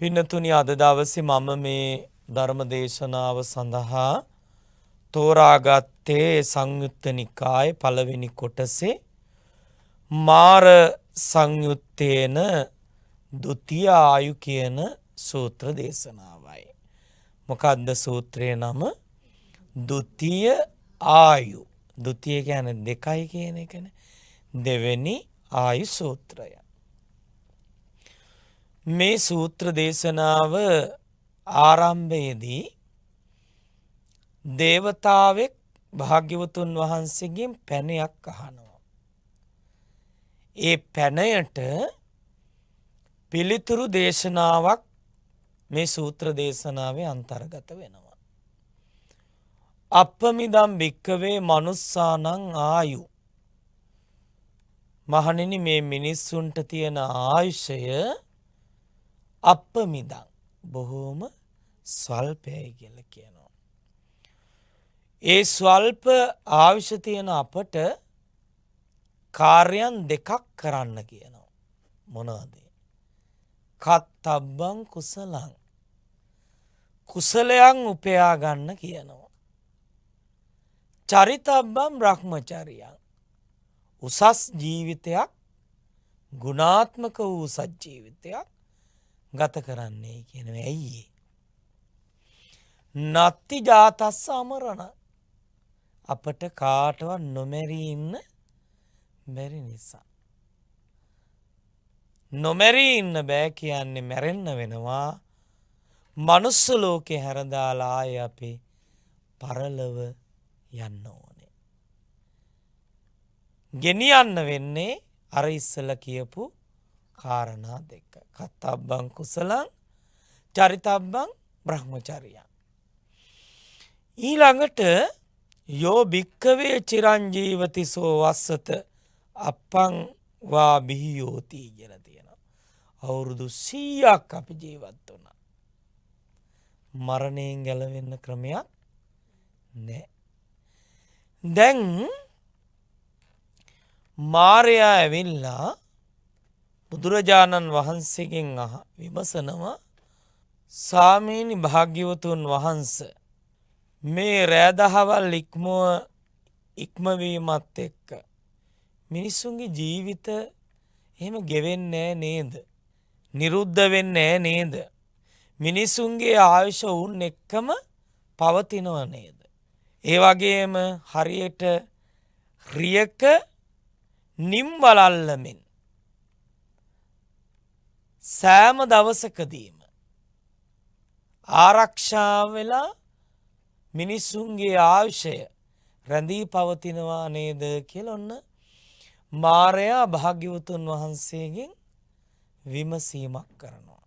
පින්නතුනි අද දවසේ මම මේ ධර්ම දේශනාව සඳහා තෝරාගත්තේ සංයුත්ත නිකායේ පළවෙනි කොටසේ මාර සංයුත්තේන ဒုတိယ ආයු කියන සූත්‍ර දේශනාවයි. මොකද්ද සූත්‍රයේ නම? ဒုတိယ ආයු. ဒုတိယ කියන්නේ දෙකයි කියන එකනේ. දෙවෙනි ආයු සූත්‍රය. මේ සූත්‍ර දේශනාව ආරම්භයේදී දේවතාවෙක් භාග්‍යවතුන් වහන්සේගෙන් පැනයක් අහනවා. ඒ පැනයට පිළිතුරු දේශනාවක් මේ සූත්‍ර දේශනාවේ අන්තර්ගත වෙනවා. අප්පමිදම් භික්කවේ මනුස්සානං ආයු. මහණෙනි මේ මිනිස්සුන්ට තියෙන ආයුෂය අප්පමිදං බොහෝම ස්වල්පයයි කියලා කියනවා. ඒ ස්වල්ප ආයුෂ තියෙන අපට කාර්යයන් දෙකක් කරන්න කියනවා. මොනවාද? කත්තබ්බං කුසලං. කුසලයන් උපයා ගන්න කියනවා. චරිතබ්බං බ්‍රහ්මචර්යං. උසස් ජීවිතයක්, ගුණාත්මක වූ සජීවිතයක් ගත කරන්නේ කියනවා. ඇයි? නත්ති ජාතස්ස අමරණ. අපට කාටවත් නොමැරී ඉන්න බැරි නිසා. නොමැරී ඉන්න බෑ කියන්නේ මැරෙන්න වෙනවා. මනුස්ස ලෝකේ හැරදාලා ආයේ අපි පරලොව යන්න ඕනේ. ගෙනියන්න වෙන්නේ අර ඉස්සලා කියපු කාරණා දෙක. කත්තබ්බං කුසලං චරිතබ්බං බ්‍රහ්මචර්යං. ඊළඟට යෝ භික්කවේ චිරංජීවති සෝ වස්සත අප්පං වා බිහියෝති කියලා තියෙනවා. අවුරුදු 100ක් අපි ජීවත් වුණා. මරණයෙන් ගැලවෙන්න ක්‍රමයක් නැහැ. දැන් මාරයා ඇවිල්ලා බුදුරජාණන් වහන්සේගෙන් විමසනවා, ස්වාමීනි භාග්‍යවතුන් වහන්සේ මේ රෑදහවල් ඉක්මවීමත් එක්ක මිනිස්සුන්ගේ ජීවිත එහෙම ගෙවෙන්නේ නේද? නිරුද්ධ වෙන්නේ නේද? මිනිසුන්ගේ ආයුෂ උන් එක්කම පවතිනව නේද? ඒ වගේම හරියට රියක නිම් වලල්ලමින් සෑම දවසකදීම ආරක්ෂා වෙලා මිනිසුන්ගේ ආයුෂය රැඳී පවතිනවා නේද කියලා ඔන්න මාරයා භාග්‍යවතුන් වහන්සේගෙන් විමසීමක් කරනවා.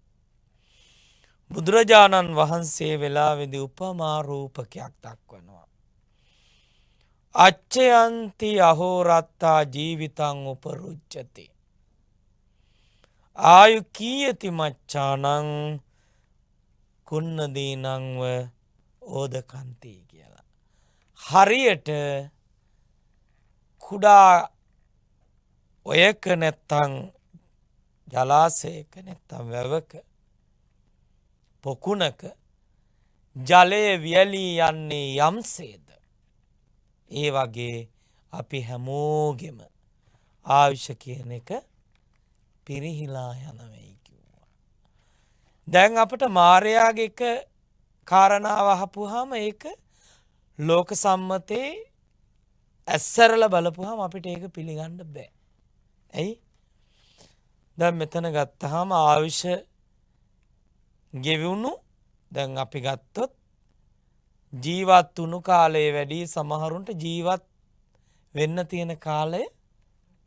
බුදුරජාණන් වහන්සේ වෙලාවේදී උපමා රූපකයක් දක්වනවා. අච්චයන්ති අහෝරත්තා ජීවිතං උපරුච්චති. ආයු කීයති මච්ඡානං කුන්නදීනංව ඕදකන්ති කියලා. හරියට කුඩා ඔයක නැත්තං ජලාශයක නැත්තම් වැවක පොකුණක ජලය වියලී යන්නේ යම්සේද ඒ වගේ අපි හැමෝගෙම ආයුෂ කියන එක පිරිහිලා යනවයි කිව්වා. දැන් අපිට මාර්යාගේ එක කාරණාව අහපුවාම ඒක ලෝක සම්මතේ ඇස්සරලා බලපුවාම අපිට ඒක පිළිගන්න බෑ. ඇයි? දැන් මෙතන ගත්තාම ආයුෂ ගෙවුණු දැන් අපි ගත්තොත් ජීවත් වුණු කාලය වැඩි, සමහරුන්ට ජීවත් වෙන්න තියෙන කාලය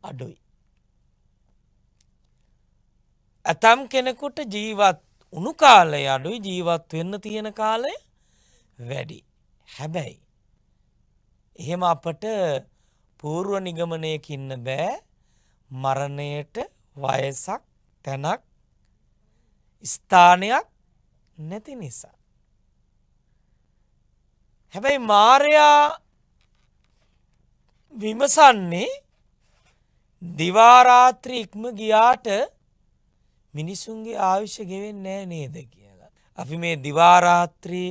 අඩුයි. ඇතම් කෙනෙකුට ජීවත් වුණු කාලය අඩුයි, ජීවත් වෙන්න තියෙන කාලය වැඩි. හැබැයි එහෙම අපට පූර්ව නිගමනයක ඉන්න බෑ. මරණයට වයසක්, තැනක්, ස්ථානයක් නැති නිසා. හැබැයි මාරයා විමසන්නේ දිවා රාත්‍රී ඉක්ම ගියාට මිනිසුන්ගේ ආයුෂ ගෙවෙන්නේ නැහැ නේද කියලා. අපි මේ දිවා රාත්‍රී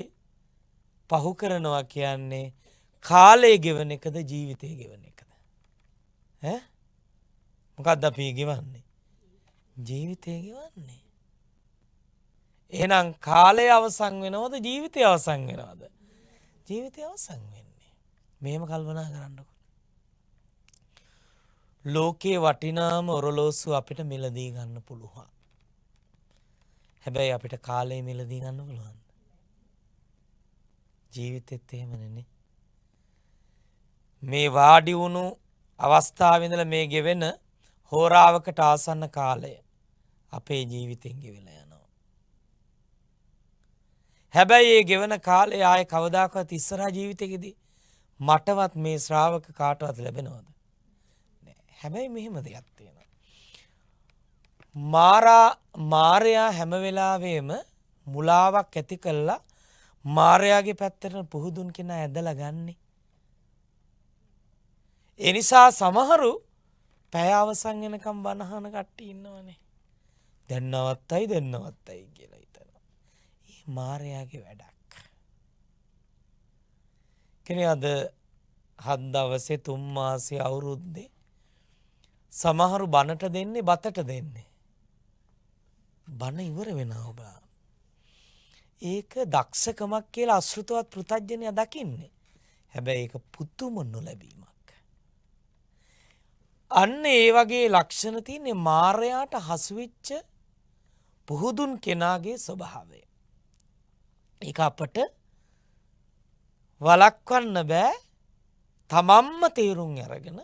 පහු කරනවා කියන්නේ කාලය ගෙවන එකද ජීවිතය ගෙවන එකද? ඈ මොකක්ද අපි ගෙවන්නේ? ජීවිතය ගෙවන්නේ. එහෙනම් කාලය අවසන් වෙනවද ජීවිතය අවසන් වෙනවද? ජීවිතය අවසන් වෙන්නේ. මෙහෙම කල්පනා කරන්නකො. ලෝකේ වටිනාම ඔරලෝසුව අපිට මිලදී ගන්න පුළුවන්. හැබැයි අපිට කාලය මිලදී ගන්න පුළුවන්ද? ජීවිතෙත් එහෙමනේ. මේ වාඩි වුණු අවස්ථාවේ ඉඳලා මේ ගෙවෙන හෝරාවකට ආසන්න කාලය අපේ ජීවිතෙන් ගෙවිලා යනවා. හැබැයි ඒ ගෙවන කාලය ආයේ කවදාකවත් ඉස්සරහා ජීවිතේකදී මටවත් මේ ශ්‍රාවක කාටවත් ලැබෙනවද? නෑ. හැබැයි මෙහෙම දෙයක් තියෙනවා. මාරයා හැම වෙලාවෙම මුලාවක් ඇති කළා මාරයාගේ පැත්තට පුහුදුන් කෙනා ඇදලා ගන්නේ. ඒ නිසා සමහරු පැය අවසන් වෙනකම් බනහන කට්ටිය ඉන්නවනේ. දැන් නවත්තයි කියලා හිතනවා. ඒ මාරයාගේ වැඩක්. කෙනේ අද 7 දවසේ 3 මාසේ අවුරුද්දේ සමහරු බනට දෙන්නේ බතට දෙන්නේ. බන ඉවර වෙනවා ඔබ. ඒක දක්ෂකමක් කියලා අශෘතවත් පෘථග්ජනයා දකින්නේ. හැබැයි ඒක පුදුම නොලැබීමක්. අන්න ඒ වගේ ලක්ෂණ තියෙන්නේ මාරයාට හසුවිච්ච පුහුදුන් කෙනාගේ ස්වභාවය. ඒක අපට වළක්වන්න බෑ තමන්ම තේරුම් අරගෙන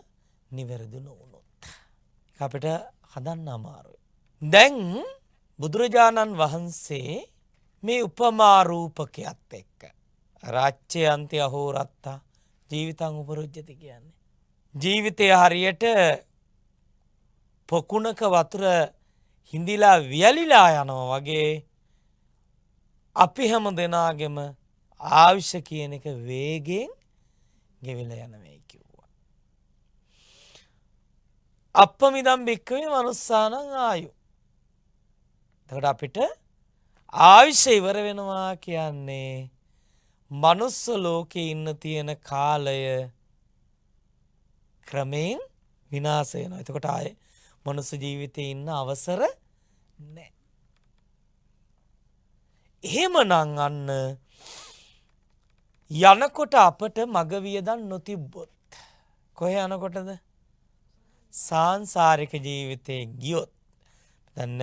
නිවැරදි නොවුනොත්. ඒක අපිට හදන්න අමාරුයි. දැන් බුදුරජාණන් වහන්සේ මේ උපමා රූපකයත් එක්ක රාච්ඡයන්ති අහෝරත්තා ජීවිතං උපරුජ්ජති කියන්නේ. ජීවිතය හරියට පොකුණක වතුර හිඳිලා වියලිලා යනවා වගේ අපි හැම දෙනාගෙම ආයුෂ කියන එක වේගෙන් ගෙවිලා යන වෙයි කිව්වා. අප්පමිදම් බික්කවේ මනුස්සානං ආයු. එතකොට අපිට ආයුෂ ඉවර වෙනවා කියන්නේ මනුස්ස ලෝකේ ඉන්න තියෙන කාලය ක්‍රමයෙන් විනාශ වෙනවා. එතකොට ආයේ මනුස්ස ජීවිතේ ඉන්න අවසර නැහැ. එහෙමනම් අන්න යනකොට අපට මග වියදම් නොතිබ්බොත් කොහේ යනකොටද? සාංශාරික ජීවිතේ ගියොත් දැන්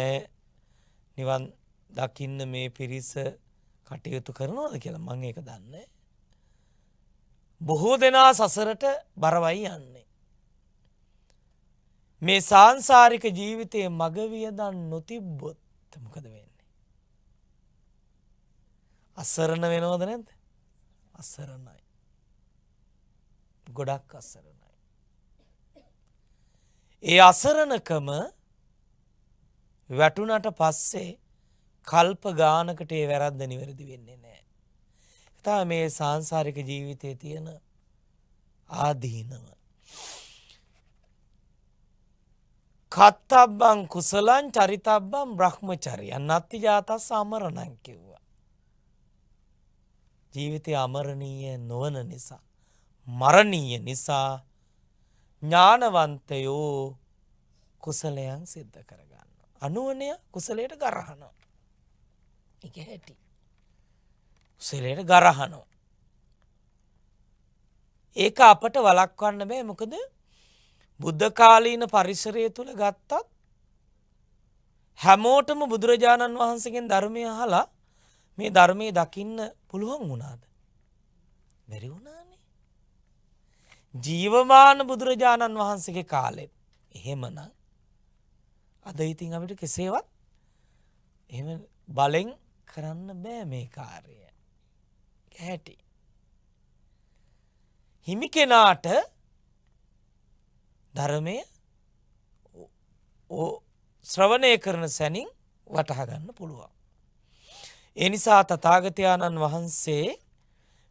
නිවන් දකින්න මේ පිරිස කටයුතු කරනවද කියලා මම ඒක දන්නේ. බොහෝ දෙනා සසරට බරවයි යන්නේ. මේ සාංශාරික ජීවිතයේ මග වියදම් නොතිබ්බොත් මොකද වෙන්නේ? අසරණ වෙනවද නැද්ද? අසරණයි. ගොඩක් අසරණයි. ඒ අසරණකම වැටුණට පස්සේ කල්ප ගානකට ඒ වැරද්ද නිවැරදි වෙන්නේ නැහැ. ඒක තමයි මේ සාංශාරික ජීවිතයේ තියෙන ආදීනව. කත්තබ්බං කුසලං චරිතබ්බං බ්‍රහ්මචර්යං නත්ති ජාතස්ස අමරණං කිව්වා. ජීවිතය අමරණීය නොවන නිසා මරණීය නිසා ඥානවන්තයෝ කුසලයන් සිද්ධ කරගන්නවා. අනුවණය කුසලයට ගරහනවා. ඒක ඇති. කුසලයට ගරහනවා. ඒක අපට වළක්වන්න බෑ. මොකද බුද්ධ කාලීන පරිසරය තුල ගත්තත් හැමෝටම බුදුරජාණන් වහන්සේගෙන් ධර්මය අහලා මේ ධර්මයේ දකින්න පුළුවන් වුණාද? බැරි වුණානේ. ජීවමාන බුදුරජාණන් වහන්සේගේ කාලෙත් එහෙමනම් අද ඉතින් අපිට කෙසේවත් එහෙම බලෙන් කරන්න බෑ මේ කාර්යය. ඇහැටි. හිමි කෙනාට ධර්මය ශ්‍රවණය කරන සැනින් වටහා ගන්න පුළුවන්. ඒ නිසා තථාගතයන්න් වහන්සේ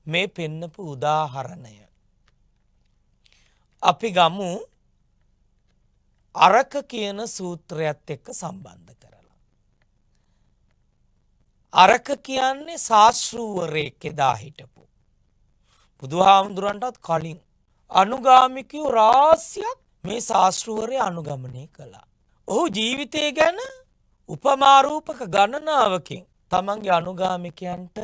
මේ පෙන්නපු උදාහරණය අපි ගමු අරක කියන සූත්‍රයත් එක්ක සම්බන්ධ කරලා. අරක කියන්නේ ශාස්ත්‍රූවරයෙක් එදා හිටපු. බුදුහාමුදුරන්ටත් කලින් අනුගාමිකයෝ රාශියක් මේ ශාස්ත්‍රූවරය අනුගමනය කළා. ඔහු ජීවිතය ගැන උපමාරූපක ගණනාවකින් තමන්ගේ අනුගාමිකයන්ට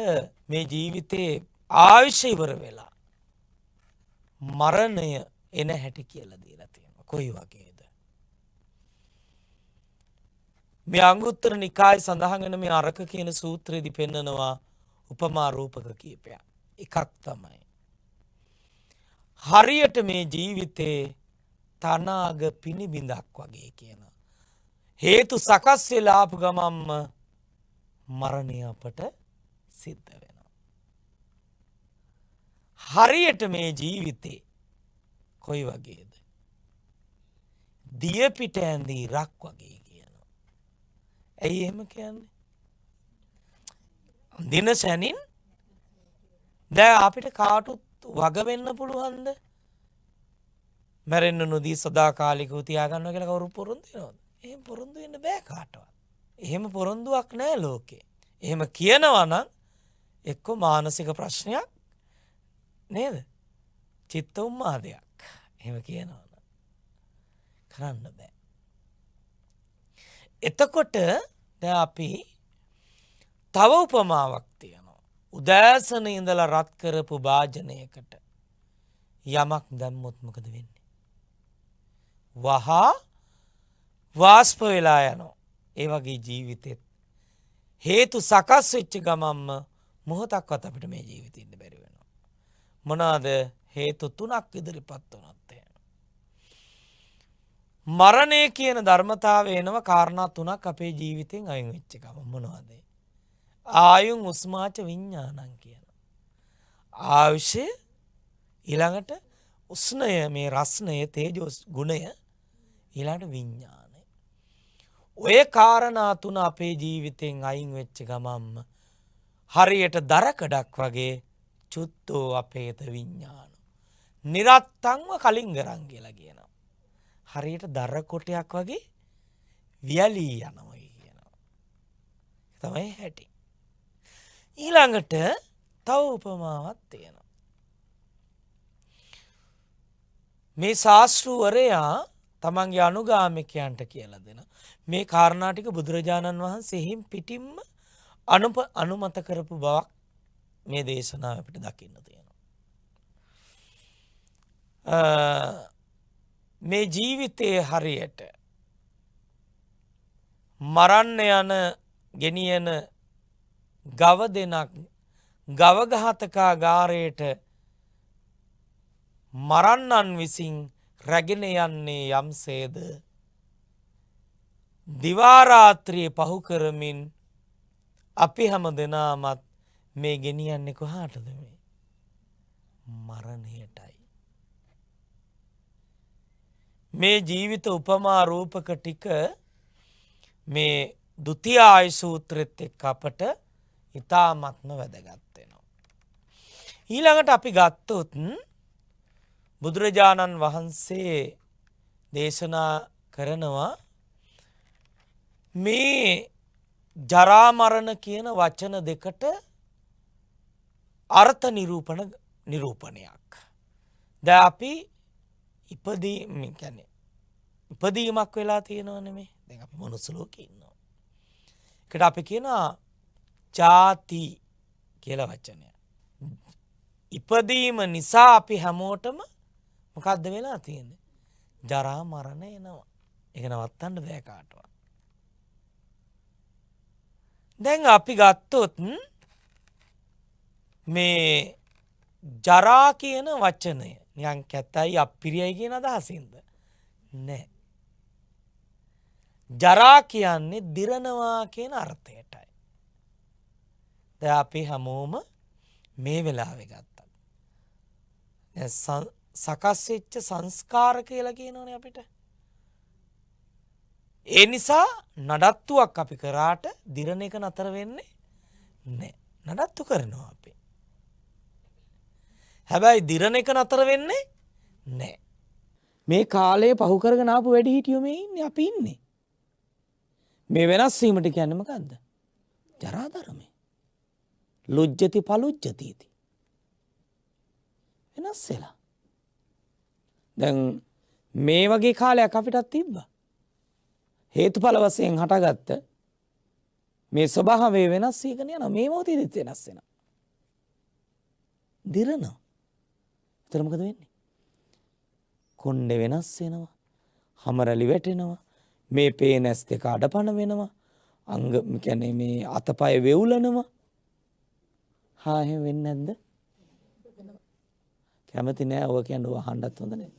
මේ ජීවිතයේ ආයුෂ ඉවර වෙලා මරණය එන හැටි කියලා දීලා තියෙනවා. කොයි වගේද? මේ අංගුත්තර නිකාය සඳහන් වෙන මේ අරක කියන සූත්‍රයේදී පෙන්නනවා උපමා රූපක කීපයක්. එකක් තමයි හරියට මේ ජීවිතේ තනාග පිනිබිඳක් වගේ කියන හේතු සකස් වෙලා ආපු ගමම්ම මරණය අපට සිද්ධ වෙනවා. හරියට මේ ජීවිතේ කොයි වගේද? දිය පිට ඇඳි ඉරක් වගේ කියනවා. ඇයි එහෙම කියන්නේ? දින සැනින් දැන් අපිට කාටුත් වග වෙන්න පුළුවන්ද? මැරෙන්න නොදී සදාකාලිකව තියාගන්නවා කියලා කවුරු පොරොන්දු වෙනවද? එහෙම පොරොන්දු වෙන්න බෑ කාටවත්. එහෙම පොරොන්දුවක් නෑ ලෝකේ. එහෙම කියනවා නම් එක්ක මානසික ප්‍රශ්නයක් නේද? චිත්ත උන්මාදයක්. එහෙම කියනවා නම් කරන්න බෑ. එතකොට දැන් අපි තව උපමාවක් තියෙනවා. උදෑසන ඉඳලා රත් කරපු භාජනයකට යමක් දැම්මොත් මොකද වෙන්නේ? වහා වාෂ්ප වෙලා යනවා. ඒ වගේ ජීවිතෙත් හේතු සකස් වෙච්ච ගමම්ම මොහොතක්වත් අපිට මේ ජීවිතේ ඉන්න බැරි වෙනවා. මොනවාද? හේතු තුනක් ඉදිරිපත් වුණත් එහෙම. මරණය කියන ධර්මතාවය එනවා කාරණා තුනක් අපේ ජීවිතෙන් අයින් වෙච්ච ගම. මොනවද? ආයුං උස්මාච විඥානං කියන. ආයුෂය ඊළඟට උස්නය මේ රස්නය තේජෝ ගුණය ඊළඟට විඥානය. ඔය කාරණා තුන අපේ ජීවිතෙන් අයින් වෙච්ච ගමම්ම හරියට දරකඩක් වගේ චුත්තෝ අපේත විඥාන. නිරත්තංව කලින් ගරන් කියලා කියනවා. හරියට දර කොටයක් වගේ වියලී යනවා කියනවා. තමයි හැටි. ඊළඟට තව උපමාවක් තියෙනවා. මේ ශාස්ත්‍රූවරයා තමන්ගේ අනුගාමිකයන්ට කියලා දෙන මේ කාරණා ටික බුදුරජාණන් වහන්සේ හිම් පිටින්ම අනුමත කරපු බවක් මේ දේශනාව අපිට දකින්න තියෙනවා. මේ ජීවිතයේ හරියට මරන්න යන ගෙනියන ගව දෙනක් ගවඝාතකාගාරයට මරන්නන් විසින් රැගෙන යන්නේ යම්සේද දිවා රාත්‍රියේ පහු කරමින් අපි හැම දෙනාමත් මේ ගෙනියන්නේ කොහාටද? මේ මරණයටයි. මේ ජීවිත උපමා රූපක ටික මේ ဒုတိ ය ආයු සූත්‍රෙත් එක්ක අපට ඉතාමත්ම වැදගත් වෙනවා. ඊළඟට අපි ගත්තොත් බුදුරජාණන් වහන්සේ දේශනා කරනවා මේ ජරා මරණ කියන වචන දෙකට අර්ථ නිරූපණයක්. දැන් අපි ඉපදීමක් වෙලා තියෙනවනේ මේ. දැන් අපි මනුස්ස ලෝකේ ඉන්නවා. ඒකට අපි කියනවා ජාති කියලා වචනය. ඉපදීම නිසා අපි හැමෝටම මොකද්ද වෙලා තියෙන්නේ? ජරා මරණ එනවා. ඒක නවත්තන්න බෑ කාටවත්. දැන් අපි ගත්තොත් මේ ජරා කියන වචනය නිකන් කැතයි අප්පිරියයි කියන අදහසින්ද? නෑ. ජරා කියන්නේ දිරනවා කියන අර්ථයටයි. දැන් අපි හැමෝම මේ වෙලාවේ ගත්තා. සකස් වෙච්ච සංස්කාර කියලා කියනෝනේ අපිට. ඒ නිසා නඩත්තුවක් අපි කරාට දිරණ එක නතර වෙන්නේ නැහැ. නඩත්තු කරනවා අපි. හැබැයි දිරණ එක නතර වෙන්නේ නැහැ. මේ කාලේ පහු කරගෙන ආපු වැඩි හිටියෝ මේ ඉන්නේ අපි ඉන්නේ. මේ වෙනස් වීමට කියන්නේ මොකද්ද? ජරා ධර්මය. ලුජ්ජති පලුජ්ජති इति. වෙනස් වෙලා. දැන් මේ වගේ කාලයක් අපිටත් තිබ්බා. හේතුඵල වශයෙන් හටගත්ත මේ ස්වභාවය වෙනස් වීගෙන යනවා. මේ මොහොතේදීත් වෙනස් වෙනවා. දිරනවා. එතන මොකද වෙන්නේ? කොණ්ඩේ වෙනස් වෙනවා. හමරලි වැටෙනවා. මේ පේනස් දෙක අඩපණ වෙනවා. අංග කියන්නේ මේ අතපය වෙවුලනවා. හා එහෙම වෙන්නේ නැද්ද? කැමති නෑ ඔය කියන්නේ අහන්නත් හොඳ නෑ.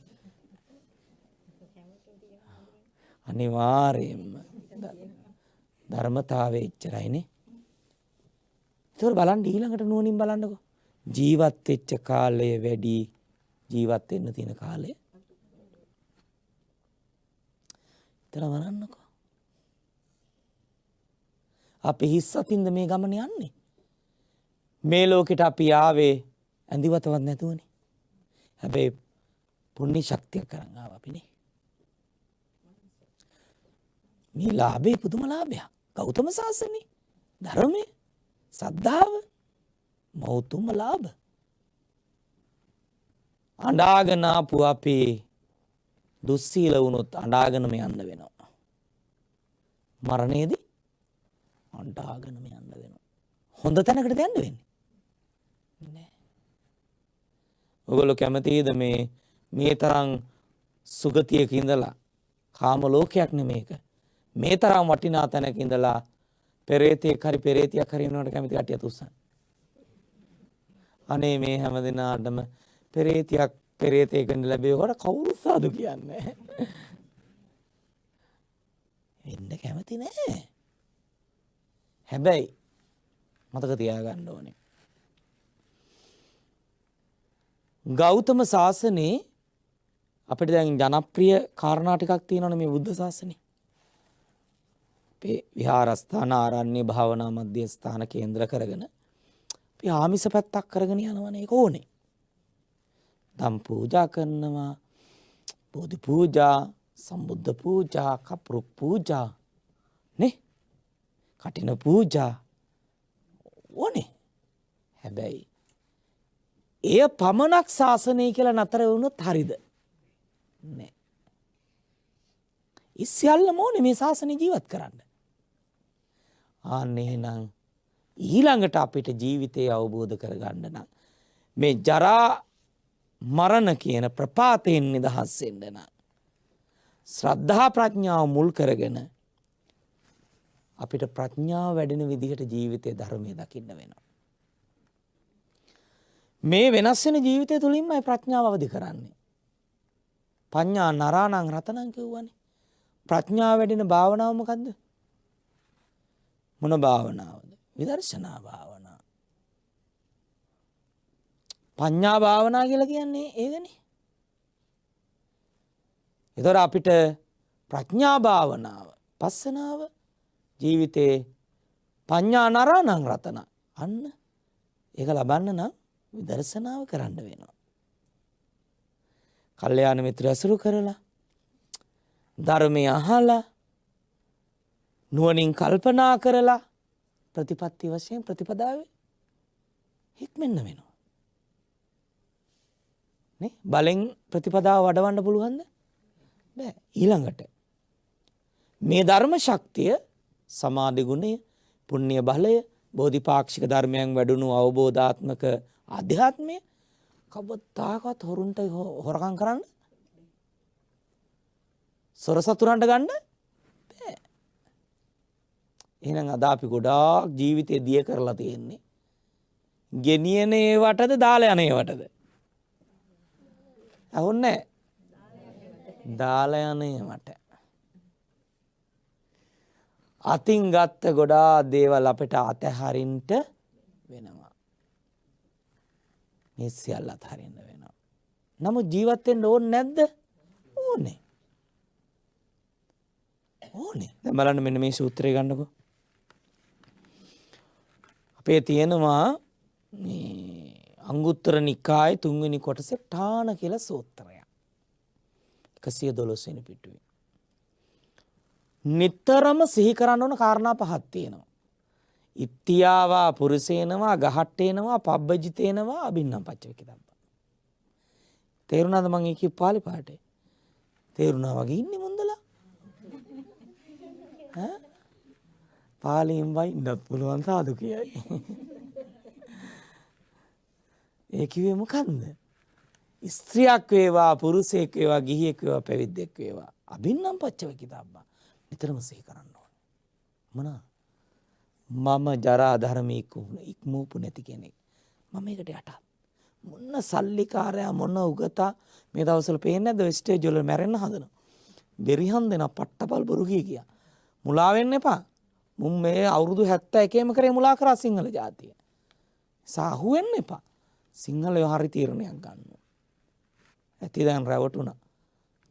අනිවාර්යයෙන්ම ධර්මතාවයේ ඉච්චරයිනේ. ඒතකොට බලන්න ඊළඟට නුවණින් බලන්නකෝ. ජීවත් වෙච්ච කාලය වැඩි ජීවත් වෙන්න තියෙන කාලය. ඒතර බලන්නකෝ. අපි හිස් අතින්ද මේ ගමන යන්නේ. මේ ලෝකෙට අපි ආවේ ඇඳිවතවත් නැතුවනේ. හැබැයි පුණ්‍ය ශක්තිය කරන් ආවා අපිනේ. මේ ලාභේ පුදුම ලාභයක්. ගෞතම සාසනේ ධර්මයේ සද්ධාව මෞතුම ලාභ. අඬාගෙන ආපු අපේ දුස්සීල වුණොත් අඬාගෙනම යන්න වෙනවා. මරණයේදී අඬාගෙනම යන්න වෙනවා. හොඳ තැනකටද යන්න වෙන්නේ නෑ. ඔයගොල්ලෝ කැමතිද මේ තරම් සුගතියක ඉඳලා කාම ලෝකයක් නෙමේක. මේ තරම් වටිනා තැනක ඉඳලා පෙරේතෙක් හරි පෙරේතියක් හරි වෙනවට කැමති කට්ටිය තුස්සන්. අනේ මේ හැම දිනාටම පෙරේතියක් පෙරේතෙක්ගෙන් ලැබෙවකට කවුරු සාදු කියන්නේ. වෙන්න කැමති නෑ. හැබැයි මතක තියාගන්න ඕනේ. ගෞතම සාසනේ අපිට දැන් ජනප්‍රිය කාරණා ටිකක් තියෙනවනේ මේ බුද්ධ සාසනේ. අපේ විහාරස්ථාන ආරණ්‍ය භාවනා මධ්‍යස්ථාන කේන්ද්‍ර කරගෙන අපි ආමිස පැත්තක් කරගෙන යනවනේ ඒක ඕනේ. දම් පූජා කරනවා, බෝධි පූජා, සම්බුද්ධ පූජා, කප්රුක් පූජා නේ? කටින පූජා ඕනේ. හැබැයි එය පමණක් ශාසනය කියලා නතර වුණොත් හරිද? නෑ. ඒ සියල්ලම ඕනේ මේ ශාසනය ජීවත් කරන්න. ආන්නේ එහෙනම් ඊළඟට අපිට ජීවිතය අවබෝධ කරගන්න නම් මේ ජරා මරණ කියන ප්‍රපාතයෙන් නිදහස් වෙන්න නම් ශ්‍රද්ධා ප්‍රඥාව මුල් කරගෙන අපිට ප්‍රඥාව වැඩෙන විදිහට ජීවිතයේ ධර්මයේ දකින්න වෙනවා. මේ වෙනස් වෙන ජීවිතය තුළින්මයි ප්‍රඥාව අවදි කරන්නේ. පඤ්ඤා නරාණං රතනං කියුවානේ. ප්‍රඥාව වැඩෙන භාවනාව මොකද්ද? මොන භාවනාවද? විදර්ශනා භාවනාව. පඤ්ඤා භාවනා කියලා කියන්නේ ඒකනේ. ඒතර අපිට ප්‍රඥා භාවනාව, පස්සනාව ජීවිතේ පඤ්ඤා නරාණං රතන අන්න ඒක ලබන්න නම් විදර්ශනාව කරන්න වෙනවා. කල්යාණ මිත්‍ර ඇසුරු කරලා ධර්මය අහලා නුවණින් කල්පනා කරලා ප්‍රතිපත්ති වශයෙන් ප්‍රතිපදාවේ හික්මෙන්න වෙනවා. නේ? බලෙන් ප්‍රතිපදාව වඩවන්න පුළුවන්ද? බෑ. ඊළඟට මේ ධර්ම ශක්තිය, සමාධි ගුණය, පුණ්‍ය බලය, බෝධිපාක්ෂික ධර්මයන් වැඩුණු අවබෝධාත්මක ආධ්‍යාත්මය කවදාකවත් හොරුන්ට හොරකම් කරන්න, සොර සතුරන්ට ගන්න බෑ. එහෙනම් අද අපි ගොඩාක් ජීවිතේ දිය කරලා තියෙන්නේ ගෙනියන ඒවටද දාලා යන ඒවටද? අහුන්නේ දාලා යන ඒවට. අතින් ගත්ත ගොඩාක් දේවල් අපිට අතහරින්න වෙනවා. මේ සියල්ල අතහරින්න වෙනවා. නමුත් ජීවත් වෙන්න ඕනේ නැද්ද? ඕනේ. ඕනේ. දැන් බලන්න මෙන්න මේ සූත්‍රය ගන්නකො. අපේ තියෙනවා මේ අංගුත්තර නිකායේ 3 වෙනි කොටසේ ඨාන කියලා සූත්‍රයක්. 112 වෙනි පිටුවේ. නිතරම සිහි කරන්න ඕන කාරණා පහක් තියෙනවා. ඉත්‍යාවා පුරුෂේනවා ගහට්ටේනවා පබ්බජිතේනවා අබින්නම් පච්චවේකිතබ්බා. තේරුණාද මං ඒකේ පාලි පාඩේ? තේරුණා වගේ ඉන්නේ මුන්දලා. ඈ පාලියෙන් වයින්නත් පුළුවන් සාදු කියයි. ඒ කිව්වේ මොකන්ද? ස්ත්‍රියක් වේවා පුරුෂයෙක් වේවා ගිහියෙක් වේවා පැවිද්දෙක් වේවා අබින්නම් පච්චවේකිතබ්බා. නිතරම සිහි කරන්න ඕනේ. මොනවා? මම ජරා ධර්මී ඉක්මූපු නැති කෙනෙක්. මම ඒකට යටත්. මොන සල්ලිකාරයා මොන උගතා මේ දවස්වල පේන්නේ නැද්ද ස්ටේජ් වල මැරෙන්න හදනවා. බෙරිහන් දෙන පට්ටපල් බොරු කියා. මුලා වෙන්න එපා. මුන් මේ අවුරුදු 71ම කරේ මුලා කරා සිංහල ජාතිය. සාහු වෙන්න එපා. සිංහලයෝ හරි තීරණයක් ගන්නවා. ඇති දැන් රැවටුණා.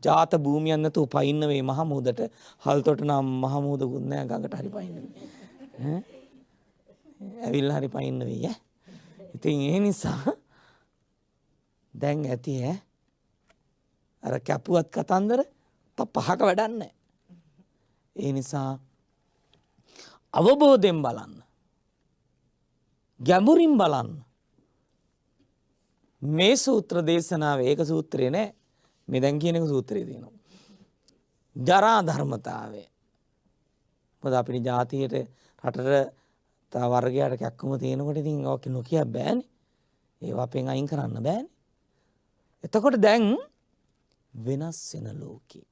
ජාත භූමියක් නැතුව පයින්න වේ මහමුදට. හල්තොට නම් මහමුදකුත් නෑ ගඟට හරි පයින්න වේ. ඇවිල්ලා හරි පයින්න වෙයි ඈ. ඉතින් ඒ නිසා දැන් ඇති ඈ. අර කැපුවත් කතන්දර පහක වැඩක් නැහැ. ඒ නිසා අවබෝධයෙන් බලන්න. ගැඹුරින් බලන්න. මේ සූත්‍ර දේශනාවේ ඒක සූත්‍රේ නෑ. මේ දැන් කියන එක සූත්‍රේ තියෙනවා. ජරා ධර්මතාවය. මොකද අපේ ජාතියට රටට තා වර්ගයට කැක්කම තියෙනකොට ඉතින් ඔක නොකිය බෑනේ. ඒවා අපෙන් අයින් කරන්න බෑනේ. එතකොට දැන් වෙනස් වෙන ලෝකේ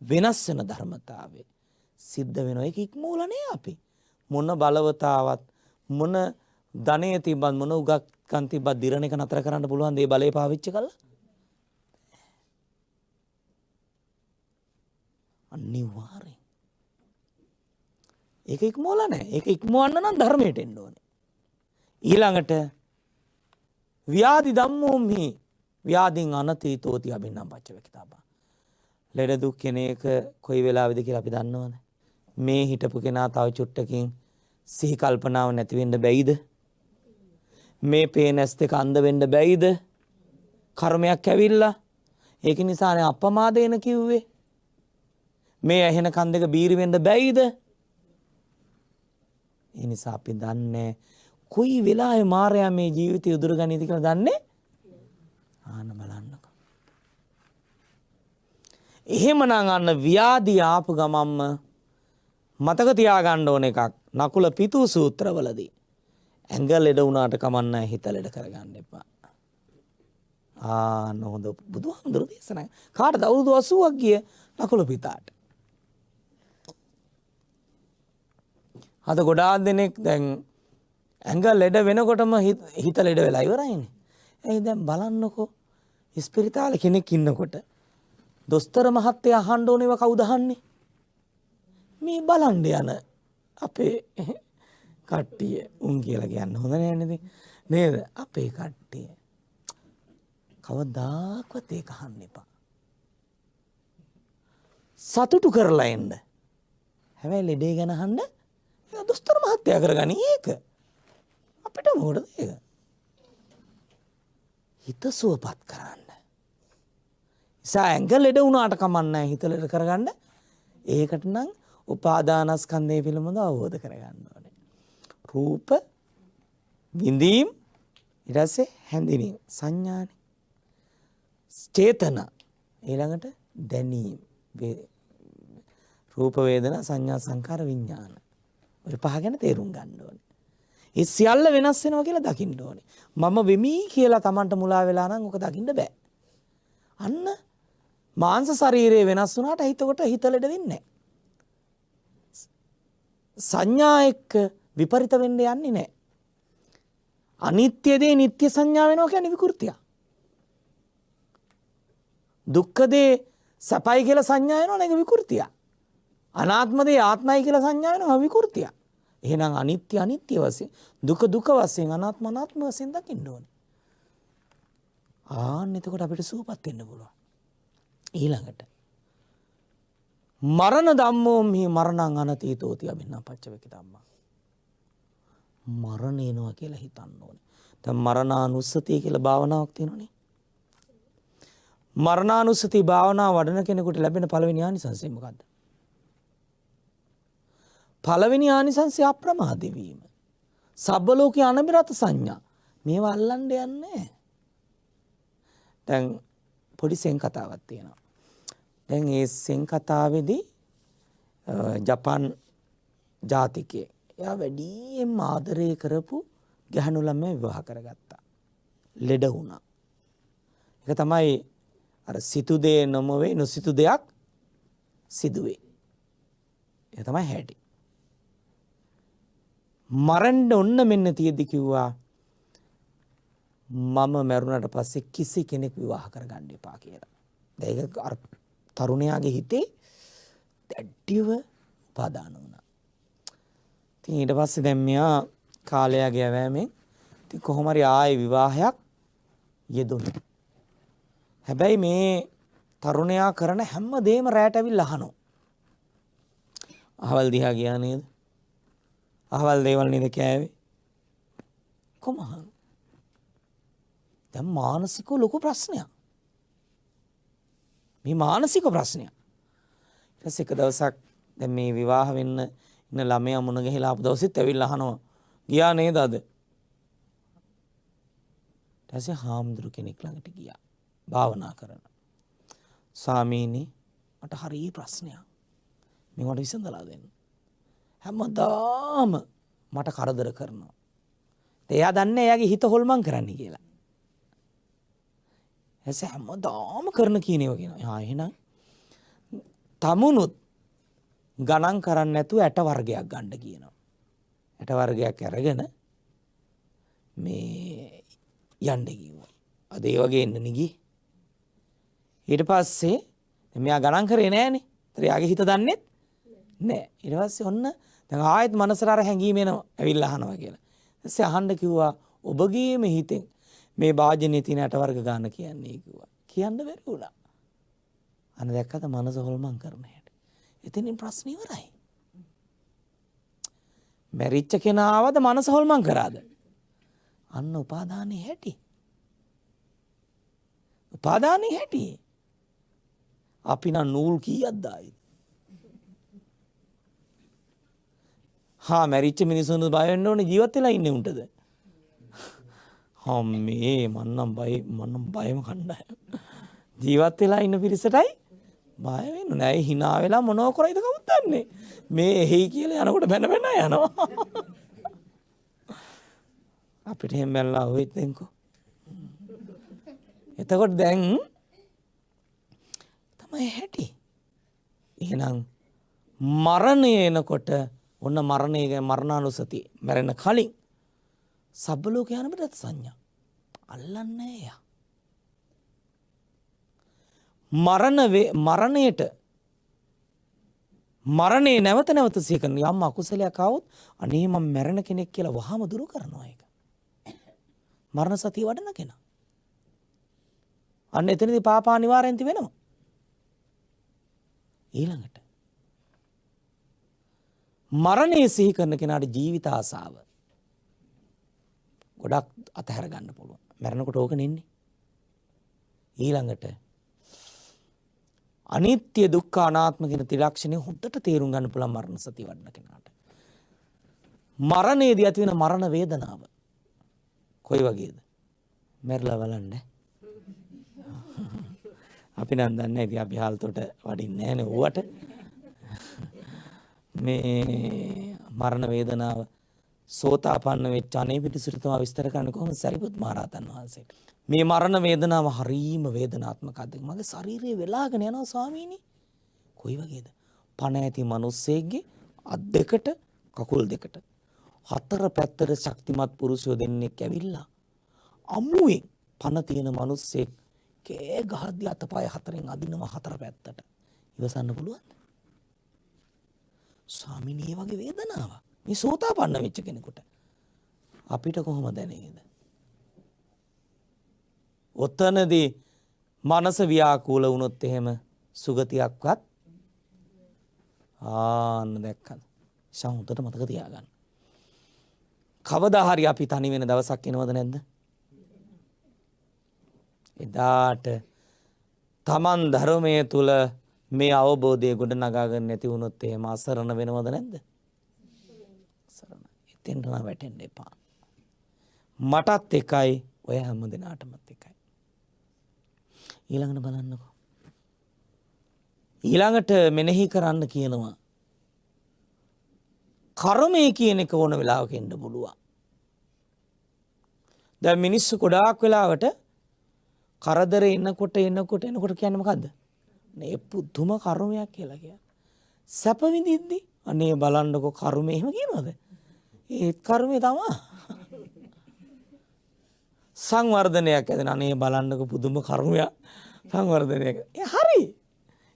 වෙනස් වෙන ධර්මතාවය සිද්ධ වෙනවා. ඒක ඉක්මූලනේ අපි. මොන බලවතාවත් මොන ධනෙ තිබ්බත් මොන උගත්කම් තිබ්බත් දිරණ එක නතර කරන්න පුළුවන් දේ බලය පාවිච්චි කළා. අනිවාර්යෙන්. ඒක ඉක්මවල නැහැ. ඒක ඉක්මවන්න නම් ධර්මයට එන්න ඕනේ. ඊළඟට ව්‍යාධි ධම්මෝම්හි ව්‍යාධින් අනතීතෝති අබින්නම් පච්චවේකිතබ්බා. ලෙඩ දුක් කෙනෙක් කොයි වෙලාවෙද කියලා අපි දන්නවද? මේ හිටපු කෙනා තව චුට්ටකින් සිහි කල්පනාව නැති වෙන්න බැයිද? මේ පේනස් දෙක අන්ධ වෙන්න බැයිද? කර්මයක් ඇවිල්ලා. ඒක නිසානේ අපමාදේන කිව්වේ. මේ ඇහෙන කන් දෙක බීරි වෙන්න බැයිද? ඒ නිසා අපි දන්නේ කොයි වෙලාවේ මායя මේ ජීවිතය උදුර ගනීද කියලා දන්නේ? ආන්න බලන්නකො. එහෙමනම් අන්න ව්‍යාධි ආපු ගමම්ම මතක තියාගන්න ඕන එකක්. නකුල පිතු සූත්‍රවලදී ඇඟ ලෙඩ වුණාට කමන්නේ හිත ලෙඩ කරගන්න එපා. ආන්න හොඳ බුදුහාමුදුරු දේශනා. කාටද අවුරුදු 80ක් ගිය නකුල පිතාට. අද ගොඩාක් දෙනෙක් දැන් ඇඟ ලෙඩ වෙනකොටම හිත ලෙඩ වෙලා ඉවරයිනේ. එයි දැන් බලන්නකෝ ඉස්පිරිතාලේ කෙනෙක් ඉන්නකොට දොස්තර මහත්තයා අහන්න ඕනේව කවුද අහන්නේ? මේ බලන්න යන අපේ කට්ටිය උන් කියලා කියන්න හොඳ නෑ නේද? අපේ කට්ටිය. කවදාකවත් ඒක අහන්න එපා. සතුටු කරලා එන්න. හැබැයි ලෙඩේ ගැන අහන්න දොස්තර මහත්තයා කරගනි ඒක. අපිට මොකටද ඒක? හිත සුවපත් කරන්න. ඉතින් ඇඟ ලෙඩ වුණාට කමන්නේ හිත ලෙඩ කරගන්න. ඒකට නම් උපාදානස්කන්ධය පිළිබඳව අවබෝධ කරගන්න ඕනේ. රූප විඳීම් ඊට පස්සේ හැඳිනීම සංඥානේ. චේතන ඊළඟට දැනීම. රූප වේදනා සංඥා සංකාර විඥාන. ඔය පහ ගැන තේරුම් ගන්න ඕනේ. ඒ සියල්ල වෙනස් වෙනවා කියලා දකින්න ඕනේ. මම වෙමි කියලා Tamanට මුලා වෙලා නම් ඔක දකින්න බෑ. අන්න මාංශ ශරීරය වෙනස් වුණාට හිතකොට හිත ලෙඩ වෙන්නේ නැහැ. සංඥා එක්ක විපරිත වෙන්න යන්නේ නැහැ. අනිත්‍ය දේ නිට්ටය සංඥා වෙනවා කියන්නේ විකෘතිය. දුක්ඛ දේ සපයි කියලා සංඥා වෙනවා නේද විකෘතිය. අනාත්ම දේ ආත්මයි කියලා සංඥා වෙනවා විකෘතිය. එහෙනම් අනිත්‍ය අනිත්‍ය වශයෙන් දුක දුක වශයෙන් අනාත්ම අනාත්ම වශයෙන් දකින්න ඕනේ. එතකොට අපිට සුවපත් වෙන්න පුළුවන්. ඊළඟට මරණ ධම්මෝ මේ මරණං අනතීතෝති අබින්නම් පච්චවේකිතබ්බා. මරණ එනවා කියලා හිතන්න ඕනේ. දැන් මරණානුස්සතිය කියලා භාවනාවක් තියෙනවනේ. මරණානුස්සති භාවනාව වඩන කෙනෙකුට ලැබෙන පළවෙනි ආනිසංසය මොකද්ද? පළවෙනි ආනිසංසය අප්‍රමාද වීම. සබ්බ ලෝකේ අනබිරත සංඥා. මේවා අල්ලන්න යන්නේ. දැන් පොඩි සෙන් කතාවක් තියෙනවා. දැන් මේ සෙන් කතාවේදී ජපාන් ජාතිකයෙක් එයා වැඩියෙන් ආදරය කරපු ගැහණු ළමයා විවාහ කරගත්තා. ලෙඩ වුණා. ඒක තමයි අර සිතු දේ නොමවේ නොසිතු දෙයක් සිදුවේ. ඒක තමයි හැටි. මරන්න ඔන්න මෙන්න තියෙද්දි කිව්වා මම මරුණට පස්සේ කිසි කෙනෙක් විවාහ කරගන්න එපා කියලා. දැන් ඒක අර තරුණයාගේ හිතේ දැඩිව උපාදාන වුණා. ඉතින් ඊට පස්සේ දැන් මෙයා කාලයක් යෑමෙන් ඉතින් කොහොම හරි ආයේ විවාහයක් යෙදුණා. හැබැයි මේ තරුණයා කරන හැම දෙයක්ම රැට ඇවිල්ලා අහනවා. අහවල් දිහා ගියා නේද? අහවල් දේවල් නේද කෑවේ? කොහොමද? දැන් මානසික ලොකු ප්‍රශ්නයක්. මේ මානසික ප්‍රශ්නයක්. ඊට පස්සේ එක දවසක් දැන් මේ විවාහ වෙන්න ඉන්න ළමයා මුණ ගැහිලා ආපු දවසෙත් ඇවිල්ලා අහනවා ගියා නේද අද? ඊට පස්සේ හාමුදුරු කෙනෙක් ළඟට ගියා. භාවනා කරන. ස්වාමීනි මට හරි ප්‍රශ්නයක්. මේකට විසඳලා දෙන්න. හැමදාම මට කරදර කරනවා. එයා දන්නේ එයාගේ හිත හොල්මන් කරන්න කියලා. එස හැමදාම කරන කියනවා කියනවා. එහෙනම් තමුණුත් ගණන් කරන්නේ නැතුව ඇට වර්ගයක් ගන්න කියනවා. ඇට වර්ගයක් අරගෙන මේ යන්න කිව්වා. අද ඒ වගේ එන්න නිගි. ඊට පස්සේ මෙයා ගණන් කරේ නෑනේ. ඒතර යාගේ හිත දන්නේ නෑ. ඊට පස්සේ ඔන්න දැන් ආයෙත් මනසට අර හැංගීම එනවා. ඇවිල්ලා අහනවා කියලා. ඊටසේ අහන්න කිව්වා ඔබගේම හිතෙන් මේ වාජනේ තියෙන ඇට වර්ග ගන්න කියන්නේ කිව්වා. කියන්න බැරි වුණා. අන්න දැක්කද මනස හොල්මන් කරන හැටි. එතනින් ප්‍රශ්න ඉවරයි. මැරිච්ච කෙනාවද මනස හොල්මන් කරාද? අන්න උපාදානයේ හැටි. උපාදානයේ හැටි. අපි නම් නූල් කීයක් දායිද? මැරිච්ච මිනිස්සුන්ට බය වෙන්න ඕනේ ජීවත් වෙලා ඉන්නේ උන්ටද? මේ මන්නම් බයම කණ්ඩායම. ජීවත් වෙලා ඉන්න පිරිසටයි බය වෙන්න නෑ. hina වෙලා මොනව කරයිද කවුද දන්නේ? මේ එහි කියලා යනකොට බැන යනවා. අපිට එහෙම බැලලා හොයත් දෙන්කෝ. එතකොට දැන් තමයි හැටි. එහෙනම් මරණය එනකොට ඔන්න මරණානුසතිය මැරෙන කලින් සබ්බ ලෝක යන පිටත් සංඥා අල්ලන්නේ යා. මරණේ නැවත සිහි කරන යම් අකුසලයක් ආවොත් අනේ මම මැරෙන කෙනෙක් කියලා වහම දුරු කරනවා ඒක. මරණ සතිය වඩන කෙනා. අන්න එතනදී පාපා නිවාරෙන්ති වෙනවා. ඊළඟට මරණය සිහි කරන කෙනාට ජීවිත ආසාව ගොඩක් අතහැර ගන්න පුළුවන්. මැරෙනකොට ඕකනේ ඉන්නේ. ඊළඟට අනිත්‍ය දුක්ඛ අනාත්ම කියන ත්‍රිලක්ෂණය හොඳට තේරුම් ගන්න පුළුවන් මරණ සතිය වඩන කෙනාට. මරණයේදී ඇති වෙන මරණ වේදනාව කොයි වගේද? මැරලා බලන්න. අපි නම් දන්නේ නැහැ. ඉතින් අපි හාල්තොට වඩින්නේ නැහැ නේ ඌවට. මේ මරණ වේදනාව සෝතාපන්න වෙච්ච අනේ පිටිසිරතම විස්තර කරන්න කොහොමද සරිපුත් මහ රහතන් වහන්සේට. මේ මරණ වේදනාව හරීම වේදනාත්මකද? මගේ ශරීරය වෙලාගෙන යනවා ස්වාමීනි. කොයි වගේද? පණ ඇති මිනිස්සෙක්ගේ අත් දෙකට කකුල් දෙකට හතර පැත්තට ශක්තිමත් පුරුෂයෝ දෙන්නෙක් ඇවිල්ලා අමුවෙන් පණ තියෙන මිනිස්සෙක් කෑ ගහද්දි අතපය හතරෙන් අදිනවා හතර පැත්තට. ඉවසන්න පුළුවන්ද? ස්වාමීනි මේ වගේ වේදනාවක් මේ සෝතාපන්න වෙච්ච කෙනෙකුට අපිට කොහොම දැනේද? ඔතනදී මනස ව්‍යාකූල වුණොත් එහෙම සුගතියක්වත් ආන්න දැක්කද? සමුදට මතක තියාගන්න. කවදා හරි අපි තනි වෙන දවසක් එනවද නැද්ද? එදාට තමන් ධර්මයේ තුල මේ අවබෝධය ගොඩ නගා ගන්න නැති වුණොත් එහෙම අසරණ වෙනවද නැද්ද? එතෙන්ට නම් වැටෙන්න එපා. මටත් එකයි ඔය හැම දිනාටමත් එකයි. ඊළඟට බලන්නකෝ. ඊළඟට මෙනෙහි කරන්න කියනවා. කර්මය කියන එක ඕන වෙලාවක එන්න පුළුවන්. දැන් මිනිස්සු ගොඩාක් වෙලාවට කරදරේ එනකොට කියන්නේ මොකද්ද? මේ පුදුම කර්මයක් කියලා කියන්නේ. සැප විඳින්දි අනේ බලන්නකො කර්මය එහෙම කියනවද? ඒත් කර්මය තමයි. සංවර්ධනයක් ඇදෙන අනේ බලන්නකො පුදුම කර්මයක් සංවර්ධනයක්. ඒ හරි.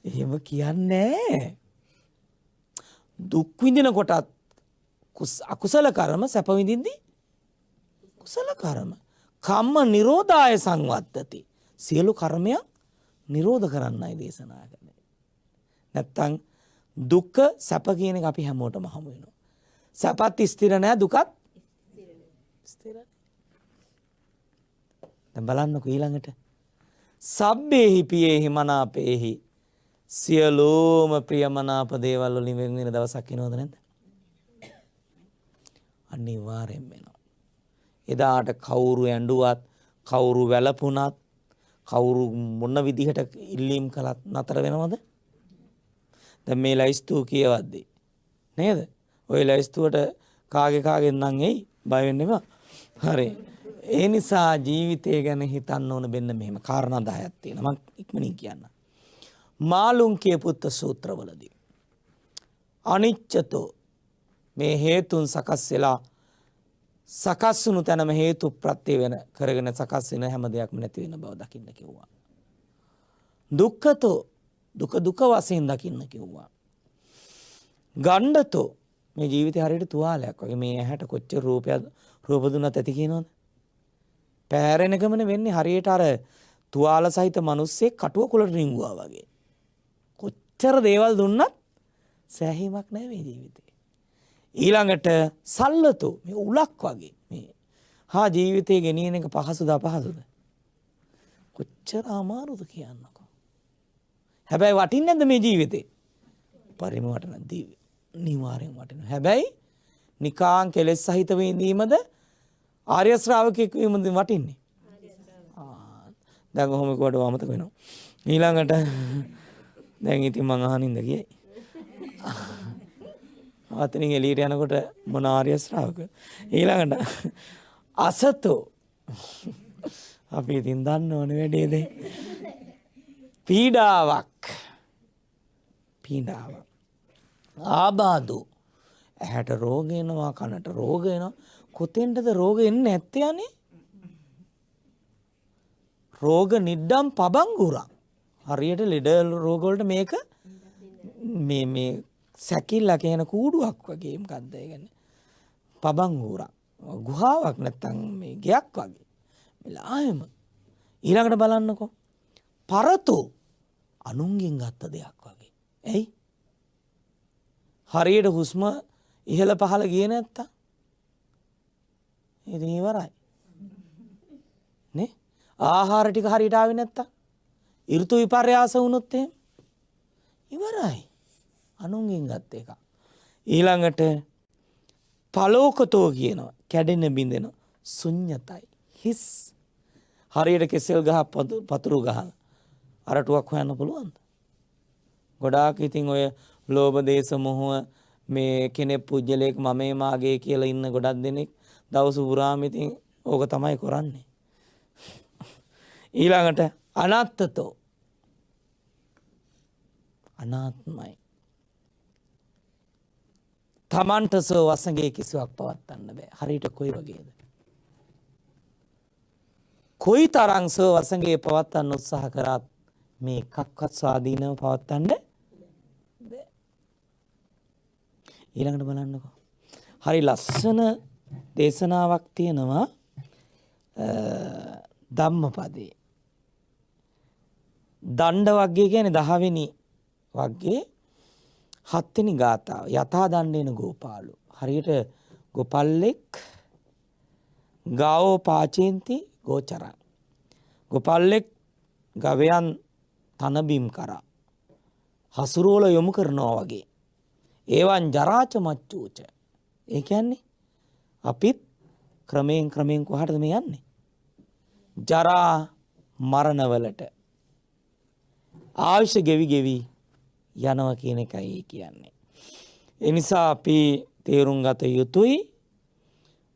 එහෙම කියන්නේ දුක් විඳින කොටත් අකුසල කර්ම සැප විඳින්දි කුසල කර්ම. කම්ම නිරෝධාය සංවත්තති. සියලු කර්මයන් නිරෝධ කරන්නයි දේශනා කරන්නේ. නැත්තම් දුක්ඛ සැප කියන එක අපි හැමෝටම හමු වෙනවා. සැපත් ස්ථිර නැහැ දුකත් ස්ථිරයි. දැන් බලන්නකෝ ඊළඟට සබ්බේහි පියේහි මනාපේහි සියලුම ප්‍රියමනාප දේවල් වලින් වෙන වෙන දවසක් එනවද නැද්ද? අනිවාර්යෙන් වෙනවා. එදාට කවුරු ඇඬුවත් කවුරු වැළපුණත් කවුරු මොන විදිහට ඉල්ලීම් කළත් නතර වෙනවද? දැන් මේ ලයිස්තුව කියවද්දී නේද? ওই ලයිස්තුවට කාගේ නම් එයි බය වෙන්න එපා. හරි. ඒ නිසා ජීවිතය ගැන හිතන්න ඕන වෙන්න මෙහෙම කාරණා 10ක් තියෙනවා. මම ඉක්මනින් කියන්නම්. මාළුන්ගේ පුත්ත සූත්‍රවලදී අනිච්චතෝ මේ හේතුන් සකස් වෙලා සකස් වුණු තැනම හේතු ප්‍රත්‍ය වෙන කරගෙන සකස් වෙන හැම දෙයක්ම නැති වෙන බව දකින්න කිව්වා. දුක්ඛතෝ දුක වශයෙන් දකින්න කිව්වා. ගණ්ඩතෝ මේ ජීවිතේ හරියට තුවාලයක් වගේ මේ ඇහැට කොච්චර රූප දුන්නත් ඇති කියනවද? පෑරෙන ගමන වෙන්නේ හරියට අර තුවාල සහිත මිනිස්සෙක් කටුව කුලට රිංගුවා වගේ. කොච්චර දේවල් දුන්නත් සෑහීමක් නැහැ මේ ජීවිතේ. ඊළඟට සල්ලතෝ මේ උලක් වගේ මේ ජීවිතේ ගෙනියන එක පහසුද අපහසුද? කොච්චර අමාරුද කියන්නකෝ. හැබැයි වටින්නේ නැද්ද මේ ජීවිතේ? පරිම වටන අනිවාර්යෙන් වටිනවා. හැබැයි නිකාං කෙලෙස් සහිත වේදීමද ආර්ය ශ්‍රාවකෙක් වීමද වටින්නේ? දැන් කොහොම කොට වමතක වෙනවා. ඊළඟට දැන් ඉතින් මං අහනින්ද කියයි. ආතනින් එළියට යනකොට මොන ආර්ය ශ්‍රාවක. ඊළඟට අසතෝ අපි ඉතින් දන්න ඕනේ වැඩේද? පීඩාවක්. ආබාධෝ ඇහැට රෝග එනවා කනට රෝග එනවා. කොතෙන්ටද රෝග එන්නේ නැත්තේ අනේ? රෝග නිද්දම් පබංගුරා. හරියට ලෙඩ රෝග වලට මේක මේ සැකිල්ල කියන කූඩුවක් වගේ මොකද්ද ඒ කියන්නේ? පබංගුරා. ගුහාවක් නැත්තම් මේ ගයක් වගේ. මෙලායම ඊළඟට බලන්නකෝ. පරතෝ අනුන්ගෙන් ගත්ත දෙයක් වගේ. ඇයි? හරියට හුස්ම ඉහළ පහළ ගියේ නැත්තම් ඉතින් ඉවරයි. නේ? ආහාර ටික හරියට ආවේ නැත්තම් ඍතු විපර්යාස වුණොත් එහෙම ඉවරයි. අනුන්ගෙන් ගත්ත එක. ඊළඟට පලෝකතෝ කියනවා කැඩෙන බින්දෙන ශුන්‍යතයි හිස්. හරියට කෙසෙල් ගහ පතුරු ගහන අරටුවක් හොයන්න පුළුවන්ද? ගොඩාක් ඉතින් ඔය ලෝභ දේශ මොහ මේ කෙනෙක් පුජ්‍යලයක මමේ මාගේ කියලා ඉන්න ගොඩක් දෙනෙක් දවස පුරාම ඉතින් ඕක තමයි කරන්නේ. ඊළඟට අනාත්තතෝ අනාත්මයි. තමන්ට වසඟේ කිසිවක් පවත්වන්න බෑ. හරියට කොයි වගේද? කොයි තරම් වසඟේ පවත්වන්න උත්සාහ කරත් මේ එකක්වත් ස්වාධීනව පවත්වන්න බෑ. ඊළඟට බලන්නකෝ. හරි ලස්සන දේශනාවක් තියෙනවා ධම්මපදේ. දණ්ඩ වග්ගය කියන්නේ 10 වෙනි වග්ගේ 7 වෙනි ගාථාව. යථා දණ්ඩේන ගෝපාලු. හරියට ගෝපල්ලෙක් ගාවෝ පාචේන්ති ගෝචරං. ගෝපල්ලෙක් ගවයන් තනබිම් කරා හසුරුවල යොමු කරනවා වගේ. ඒවන් ජරාච මච්චූච. ඒ කියන්නේ අපිත් ක්‍රමයෙන් ක්‍රමයෙන් කොහටද මේ යන්නේ? ජරා මරණවලට. ආයුෂ ගෙවි ගෙවි යනවා කියන එකයි කියන්නේ. ඒ නිසා අපි තේරුම් ගත යුතුයි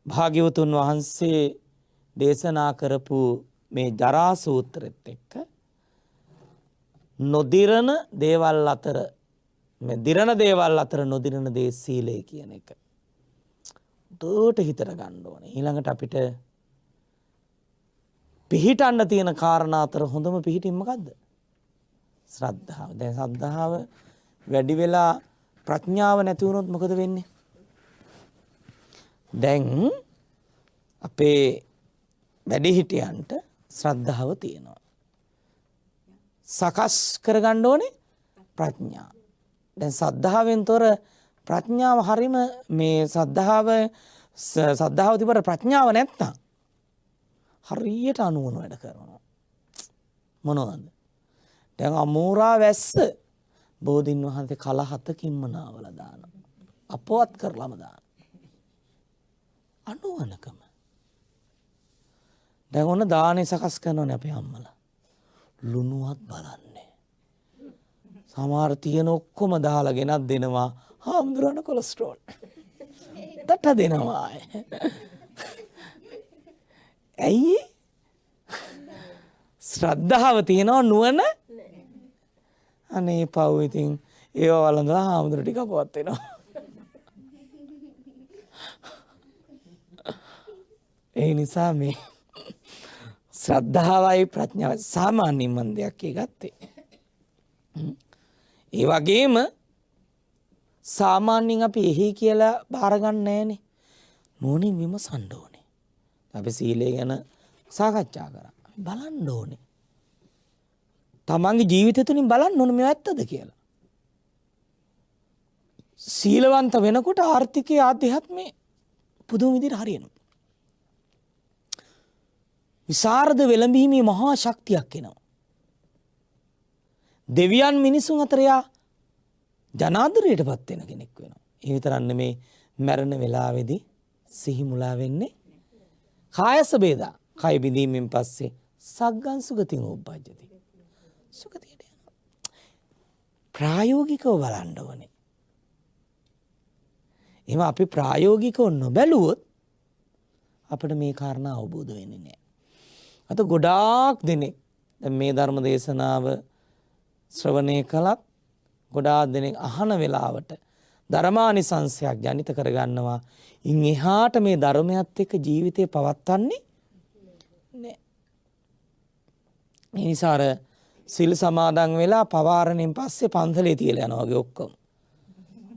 භාග්‍යවතුන් වහන්සේ දේශනා කරපු මේ ජරා සූත්‍රෙත් එක්ක නොදිරණ දේවල් අතර මේ දිරණ දේවල් අතර නොදිරණ දේ සීලය කියන එක. දුවට හිතට ගන්න ඕනේ. ඊළඟට අපිට පිහිටන්න තියෙන කාරණා අතර හොඳම පිහිටින් මොකද්ද? ශ්‍රද්ධාව. දැන් ශ්‍රද්ධාව වැඩි වෙලා ප්‍රඥාව නැති වුණොත් මොකද වෙන්නේ? දැන් අපේ වැඩිහිටියන්ට ශ්‍රද්ධාව තියෙනවා. සකස් කරගන්න ඕනේ ප්‍රඥාව. දැන් සද්ධාවෙන් තොර ප්‍රඥාව හරීම මේ සද්ධාව තිබර ප්‍රඥාව නැත්තම් හරියට අනුවන වැඩ කරනවා. මොනවද? දැන් අමෝරා වැස්ස බෝධින් වහන්සේ කල 7කින්ම නාවලා දානවා. අපවත් කරලම දානවා. අනුවනකම. දැන් ඔන්න දානේ සකස් කරනෝනේ අපේ අම්මලා. ලුණුවත් බලන්නේ. සමහර තියෙන ඔක්කොම දාලා ගෙනත් දෙනවා. හාමුදුරන කොලෙස්ටරෝල්. තට දෙනවා. ඇයි? ශ්‍රද්ධාව තියෙනවා නුවණ අනේ පව් ඉතින් ඒව වළඳලා හාමුදුර ටික අපවත් වෙනවා. ඒ නිසා මේ ශ්‍රද්ධාවයි ප්‍රඥාවයි සාමාන්‍යයෙන් මන් දෙයක් ගත්තේ. ඒ වගේම සාමාන්‍යයෙන් අපි එහි කියලා බාර ගන්න නැහැනේ. මොනින් විමසන්න ඕනේ. අපි සීලය ගැන සාකච්ඡා කරා. බලන්න ඕනේ. තමන්ගේ ජීවිතය තුලින් බලන්න ඕනේ මේව ඇත්තද කියලා. සීලවන්ත වෙනකොට ආර්ථිකයේ ආධ්‍යාත්මේ පුදුම විදිහට හරියනවා. විසරද වෙලඹීමේ මහා ශක්තියක් එනවා. දෙවියන් මිනිසුන් අතර යා ජනාදරයටපත් වෙන කෙනෙක් වෙනවා. ඒ විතරක් නෙමේ මරණ වෙලාවේදී සිහි මුලා වෙන්නේ කායස බේදා. කය බිඳීමෙන් පස්සේ සග්ගං සුගතින් උප්පජ්ජති. සුගතියට යනවා. ප්‍රායෝගිකව බලන්න ඕනේ. එහෙනම් අපි ප්‍රායෝගිකව නොබැලුවොත් අපිට මේ කාරණා අවබෝධ වෙන්නේ නැහැ. අත ගොඩාක් දෙනෙක් දැන් මේ ධර්ම දේශනාව ශ්‍රවණය කළත් ගොඩාක් දෙනෙක් අහන වෙලාවට ධර්මානිසංශයක් ජනිත කරගන්නවා. ඉන් එහාට මේ ධර්මයත් එක්ක ජීවිතේ පවත්වන්නේ නැහැ. මේ නිසා සිල් සමාදන් වෙලා පවාරණයෙන් පස්සේ පන්සලේ තියලා යනවා වගේ ඔක්කොම.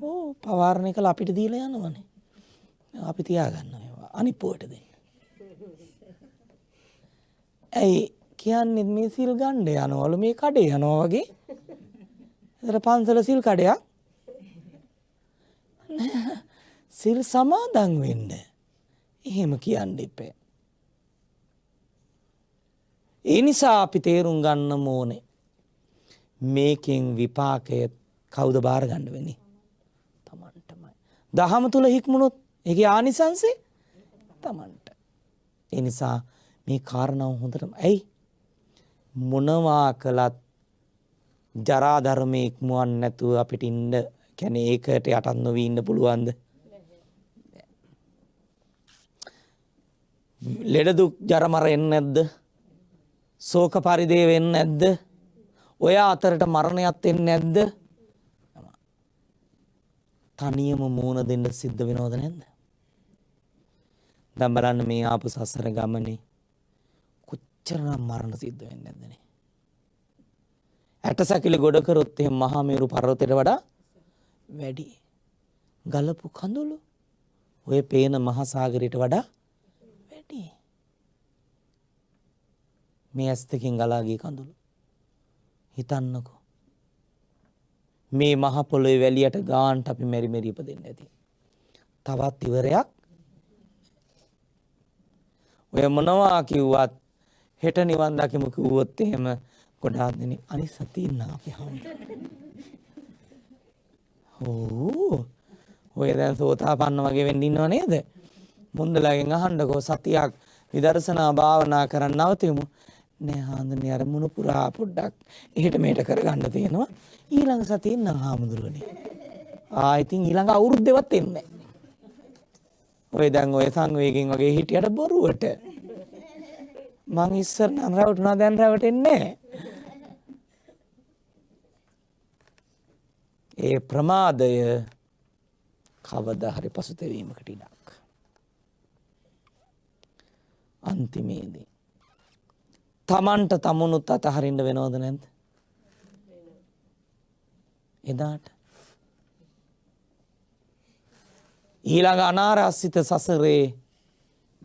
ඕ පවාරණය කළා අපිට දීලා යනවනේ. අපි තියාගන්නවා ඒවා අනිත් පොයට දෙන්න. ඇයි කියන්නේ මේ සිල් ගන්න යනවලු මේ කඩේ යනවා වගේ. ඒතර පන්සල සිල් කඩයක් සිල් සමාදන් වෙන්න. එහෙම කියන්න ඉපේ. ඒ නිසා අපි තේරුම් ගන්න ඕනේ මේකෙන් විපාකය කවුද බාර ගන්න වෙන්නේ? තමන්ටමයි. දහම තුල හික්මුණොත් ඒකේ ආනිසංසෙ තමන්ට. ඒ නිසා මේ කාරණාව හොඳටම ඇයි මොනවා කළත් ජරා ධර්මයේ ඉක්මවන්න නැතුව අපිට ඉන්න කියන්නේ ඒකට යටත් නොවී ඉන්න පුළුවන්ද? ලෙඩ දුක් ජරමර එන්නේ නැද්ද? ශෝක පරිදේව එන්නේ නැද්ද? ඔය අතරට මරණයත් එන්නේ නැද්ද? තනියම මූණ දෙන්න සිද්ධ වෙනවද නැද්ද? දැන් බලන්න මේ ආපු සසර ගමනේ කොච්චරනම් මරණ සිද්ධ වෙන්නේ නැද්දනේ? ඇටසැකිලි ගොඩ කරොත් එහෙම මහා මේරු පර්වතයට වඩා වැඩි. ගලපු කඳුළු ඔය පේන මහා සාගරයට වඩා වැඩි. මේ ඇස් දෙකෙන් ගලා ගිය කඳුළු හිතන්නකෝ. මේ මහ පොළොවේ වැලියට ගාන්ට අපි මෙරි මෙරි ඉපදෙන්න ඇති. තවත් ඉවරයක්. ඔය මොනවා කිව්වත් හෙට නිවන් දකිමු කිව්වොත් එහෙම ගොඩාක් දෙනෙක් අනිත් සතිය ඉන්නවා අපි ඔය දැන් සෝතාපන්න වගේ වෙන්න ඉන්නව නේද? මුන්දලාගෙන් අහන්නකෝ සතියක් විදර්ශනා භාවනා කරන්න නවතිමු. නෑ හාමුදුරනේ අර මුණු පුරා පොඩ්ඩක් එහෙට මෙහෙට කරගන්න තියෙනවා. ඊළඟ සතියෙන් නම් හාමුදුරනේ. ඉතින් ඊළඟ අවුරුද්දෙවත් එන්නේ නෑ. ඔය දැන් ඔය සංවේගයෙන් වගේ හිටියට බොරුවට. මං ඉස්සර නම් රැවටුණා දැන් රැවටෙන්නේ නෑ. ඒ ප්‍රමාදය කවදා හරි පසුතැවීමකට ඉඩක්. අන්තිමේදී තමන්ට තමුණුත් අතහරින්න වෙනවද නැද්ද? එදාට ඊළඟ අනාරාසිත සසරේ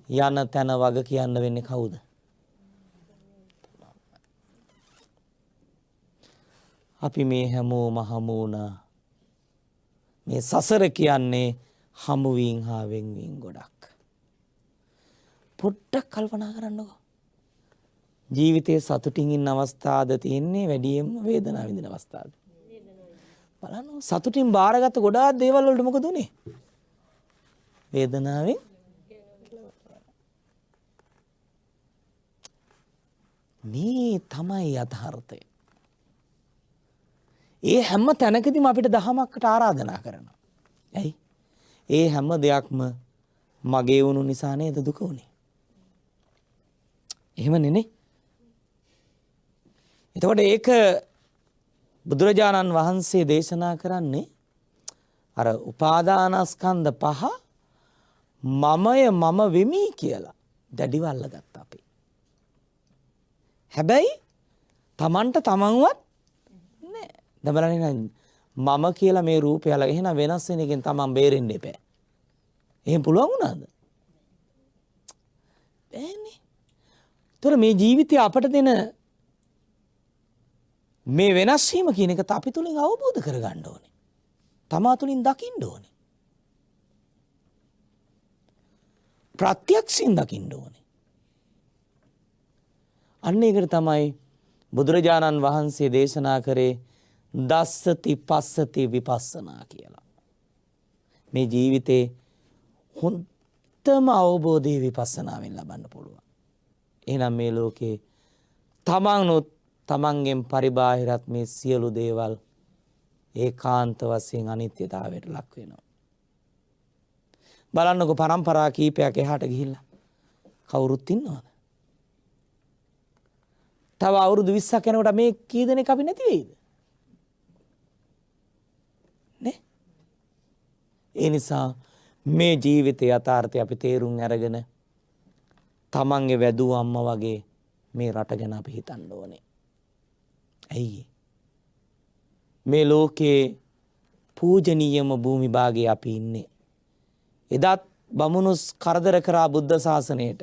යන තැන වග කියන්න වෙන්නේ කවුද? අපි මේ හැමෝම හමු වුණා. මේ සසර කියන්නේ හමුවීම් හා වෙන්වීම් ගොඩක්. පොඩ්ඩක් කල්පනා කරන්නකෝ. ජීවිතයේ සතුටින් ඉන්න අවස්ථාද තියෙන්නේ වැඩියෙන්ම වේදනාව විඳින අවස්ථාද? බලන්න සතුටින් බාරගත්ත ගොඩාක් දේවල් වලට මොකද උනේ? වේදනාවෙන් මේ තමයි යථාර්ථය. ඒ හැම තැනකදීම අපිට දහමකට ආරාධනා කරනවා. ඇයි? ඒ හැම දෙයක්ම මගේ වුණු නිසා නේද දුක උනේ. එහෙමනේ නේ. එතකොට ඒක බුදුරජාණන් වහන්සේ දේශනා කරන්නේ අර උපාදානස්කන්ධ පහ මමය මම වෙමි කියලා දැඩිව අල්ලගත්තා අපි. හැබැයි Tamanට තමන්වත් නෑ. දැන් බලන්න මම කියලා මේ රූපය අල්ලගෙන එහෙනම් වෙනස් වෙන එකෙන් Taman බේරෙන්න එපා. එහෙම පුළුවන් වුණාද? බෑනේ. ඒතර මේ ජීවිතය අපට දෙන මේ වෙනස් වීම කියන එක අපි තුලින් අවබෝධ කරගන්න ඕනේ. තමා තුලින් දකින්න ඕනේ. ප්‍රත්‍යක්ෂයෙන් දකින්න ඕනේ. අන්න ඒකට තමයි බුදුරජාණන් වහන්සේ දේශනා කරේ දස්සති පස්සති විපස්සනා කියලා. මේ ජීවිතේ හොඳම අවබෝධයේ විපස්සනාවෙන් ලබන්න පුළුවන්. එහෙනම් මේ ලෝකේ තමන්ුත් තමන්ගෙන් පරිබාහිරත් මේ සියලු දේවල් ඒකාන්ත වශයෙන් අනිත්‍යතාවයට ලක් වෙනවා. බලන්නකො පරම්පරා කීපයක් එහාට ගිහිල්ලා කවුරුත් ඉන්නවද? තව අවුරුදු 20ක් යනකොට මේ කී දෙනෙක් අපි නැති වෙයිද? නේ? ඒ නිසා මේ ජීවිතයේ යථාර්ථය අපි තේරුම් අරගෙන තමන්ගේ වැදුව අම්මා වගේ මේ රට ගැන අපි හිතන්න ඕනේ. ඇයි? මේ ලෝකේ පූජනීයම භූමි භාගයේ අපි ඉන්නේ. එදත් බමුණුස් කරදර කරා බුද්ධ ශාසනයට.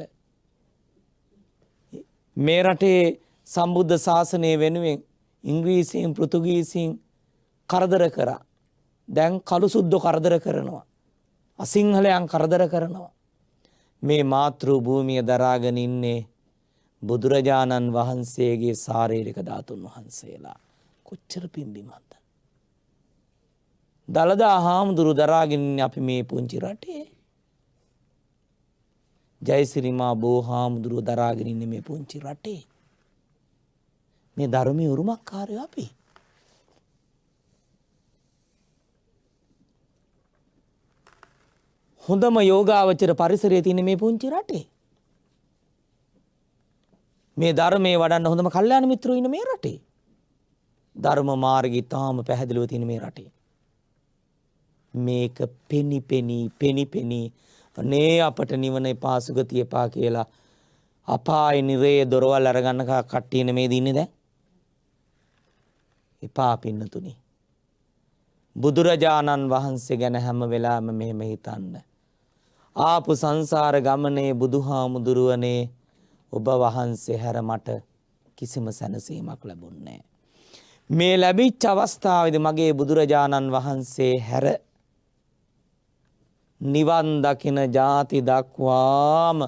මේ රටේ සම්බුද්ධ ශාසනය වෙනුවෙන් ඉංග්‍රීසියෙන් පෘතුගීසියෙන් කරදර කරා. දැන් කළු සුද්දෝ කරදර කරනවා. අසිංහලයන් කරදර කරනවා. මේ මාතෘ භූමිය දරාගෙන ඉන්නේ බුදුරජාණන් වහන්සේගේ ශාරීරික ධාතුන් වහන්සේලා. කොච්චර පින්බිමක්ද? දලදා හාමුදුරු දරාගෙන අපි මේ පුංචි රටේ. ජයසිරිමා බෝ හාමුදුරුව දරාගෙන ඉන්නේ මේ පුංචි රටේ. මේ ධර්මයේ උරුමකාරයෝ අපි. හොඳම යෝගාවචර පරිසරයේ තියෙන මේ පුංචි රටේ. මේ ධර්මයේ වඩන්න හොඳම කල්යාණ මිත්‍රයෝ ඉන්න මේ රටේ. ධර්ම මාර්ගය තාම පැහැදිලිව තියෙන මේ රටේ. මේක පෙනි අනේ අපට නිවන එපා සුගතිය එපා කියලා අපාය නිරේ දොරවල් අරගන්න කට්ටිය නෙමේ දින්නේ දැන්. එපා පින්නතුනි. බුදුරජාණන් වහන්සේ ගැන හැම වෙලාවෙම මෙහෙම හිතන්න. ආපු සංසාර ගමනේ බුදුහාමුදුරුවනේ ඔබ වහන්සේ හැර මට කිසිම සැනසීමක් ලැබුණේ නැහැ. මේ ලැබිච්ච අවස්ථාවේදී මගේ බුදුරජාණන් වහන්සේ හැර නිවන් දකින ಜಾති දක්වාම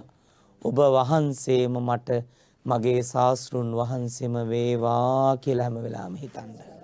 ඔබ වහන්සේම මට මගේ ශාස්ත්‍රුන් වහන්සේම වේවා කියලා හැම වෙලාවෙම හිතන්න.